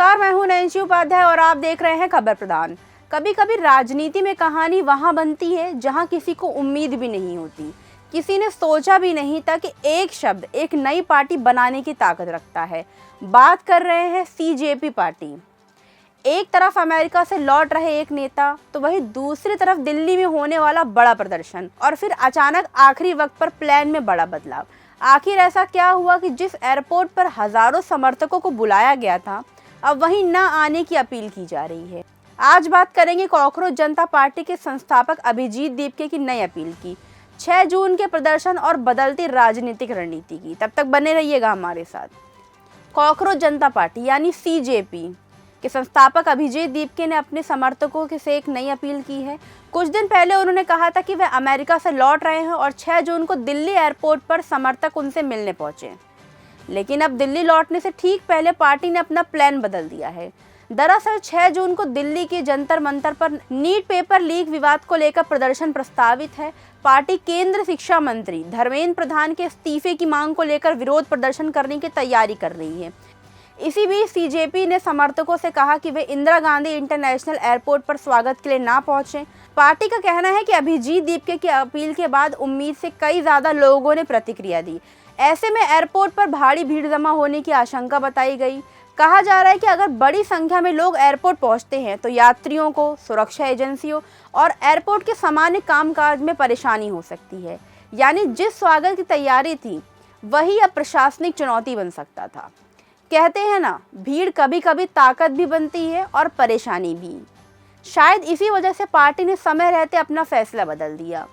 नमस्कार, मैं हूं नैन्सी उपाध्याय और आप देख रहे हैं खबर प्रदान। कभी कभी राजनीति में कहानी वहां बनती है जहां किसी को उम्मीद भी नहीं होती, किसी ने सोचा भी नहीं था कि एक शब्द एक नई पार्टी बनाने की ताकत रखता है। बात कर रहे हैं सीजेपी पार्टी। एक तरफ अमेरिका से लौट रहे एक नेता, तो वहीं दूसरी तरफ दिल्ली में होने वाला बड़ा प्रदर्शन और फिर अचानक आखिरी वक्त पर प्लान में बड़ा बदलाव। आखिर ऐसा क्या हुआ कि जिस एयरपोर्ट पर हजारों समर्थकों को बुलाया गया था, अब वहीं न आने की अपील की जा रही है। आज बात करेंगे कॉकरोच जनता पार्टी के संस्थापक अभिजीत दीपके की नई अपील की, 6 जून के प्रदर्शन और बदलती राजनीतिक रणनीति की। तब तक बने रहिएगा हमारे साथ। कॉकरोच जनता पार्टी यानी सीजेपी के संस्थापक अभिजीत दीपके ने अपने समर्थकों से एक नई अपील की है। कुछ दिन पहले उन्होंने कहा था कि वे अमेरिका से लौट रहे हैं और 6 जून को दिल्ली एयरपोर्ट पर समर्थक उनसे मिलने पहुंचे। लेकिन अब दिल्ली लौटने से ठीक पहले पार्टी ने अपना प्लान बदल दिया है। दरअसल 6 जून को दिल्ली के जंतर मंतर पर नीट पेपर लीक विवाद को लेकर प्रदर्शन प्रस्तावित है। पार्टी केंद्र शिक्षा मंत्री धर्मेंद्र प्रधान के इस्तीफे की मांग को लेकर विरोध प्रदर्शन करने की तैयारी कर रही है। इसी बीच सीजेपी ने समर्थकों से कहा कि वे इंदिरा गांधी इंटरनेशनल एयरपोर्ट पर स्वागत के लिए ना पहुंचे। पार्टी का कहना है कि अभिजीत दीपके की अपील के बाद उम्मीद से कई ज़्यादा लोगों ने प्रतिक्रिया दी। ऐसे में एयरपोर्ट पर भारी भीड़ जमा होने की आशंका बताई गई। कहा जा रहा है कि अगर बड़ी संख्या में लोग एयरपोर्ट पहुंचते हैं तो यात्रियों को, सुरक्षा एजेंसियों और एयरपोर्ट के सामान्य कामकाज में परेशानी हो सकती है। यानी जिस स्वागत की तैयारी थी वही अब प्रशासनिक चुनौती बन सकता था। कहते हैं ना, भीड़ कभी कभी ताकत भी बनती है और परेशानी भी। शायद इसी वजह से पार्टी ने समय रहते अपना फैसला बदल दिया।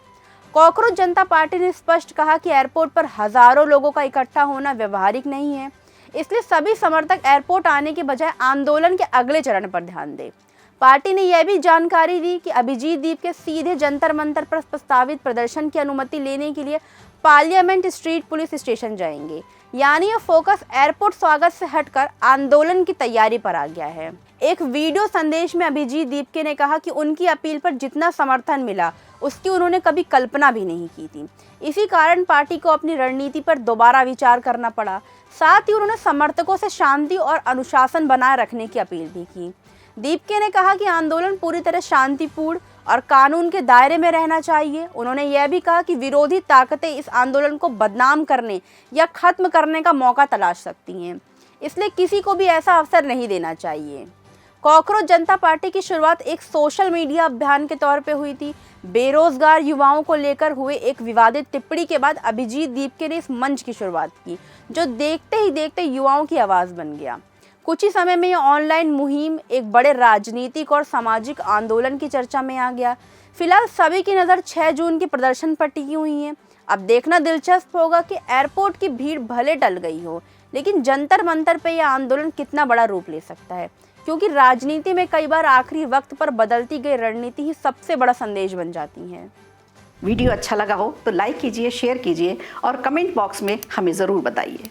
कॉकरोच जनता पार्टी ने स्पष्ट कहा कि एयरपोर्ट पर हजारों लोगों का इकट्ठा होना व्यवहारिक नहीं है, इसलिए सभी समर्थक एयरपोर्ट आने के बजाय आंदोलन के अगले चरण पर ध्यान दें। पार्टी ने यह भी जानकारी दी कि अभिजीत दीपके सीधे जंतर मंतर पर प्रस्तावित प्रदर्शन की अनुमति लेने के लिए पार्लियामेंट स्ट्रीट पुलिस स्टेशन जाएंगे। यानी यह फोकस एयरपोर्ट स्वागत से हटकर आंदोलन की तैयारी पर आ गया है। एक वीडियो संदेश में अभिजीत दीपके ने कहा कि उनकी अपील पर जितना समर्थन मिला उसकी उन्होंने कभी कल्पना भी नहीं की थी। इसी कारण पार्टी को अपनी रणनीति पर दोबारा विचार करना पड़ा। साथ ही उन्होंने समर्थकों से शांति और अनुशासन बनाए रखने की अपील भी की। दीपके ने कहा कि आंदोलन पूरी तरह शांतिपूर्ण और कानून के दायरे में रहना चाहिए। उन्होंने यह भी कहा कि विरोधी ताकतें इस आंदोलन को बदनाम करने या खत्म करने का मौका तलाश सकती हैं, इसलिए किसी को भी ऐसा अवसर नहीं देना चाहिए। कॉकरोच जनता पार्टी की शुरुआत एक सोशल मीडिया अभियान के तौर पे हुई थी। बेरोजगार युवाओं को लेकर हुए एक विवादित टिप्पणी के बाद अभिजीत दीपके ने इस मंच की शुरुआत की, जो देखते ही देखते युवाओं की आवाज़ बन गया। कुछ ही समय में यह ऑनलाइन मुहिम एक बड़े राजनीतिक और सामाजिक आंदोलन की चर्चा में आ गया। फिलहाल सभी की नज़र 6 जून के प्रदर्शन पर टिकी हुई है। अब देखना दिलचस्प होगा कि एयरपोर्ट की भीड़ भले टल गई हो, लेकिन जंतर मंतर पे यह आंदोलन कितना बड़ा रूप ले सकता है, क्योंकि राजनीति में कई बार आखिरी वक्त पर बदलती गई रणनीति ही सबसे बड़ा संदेश बन जाती है। वीडियो अच्छा लगा हो तो लाइक कीजिए, शेयर कीजिए और कमेंट बॉक्स में हमें ज़रूर बताइए।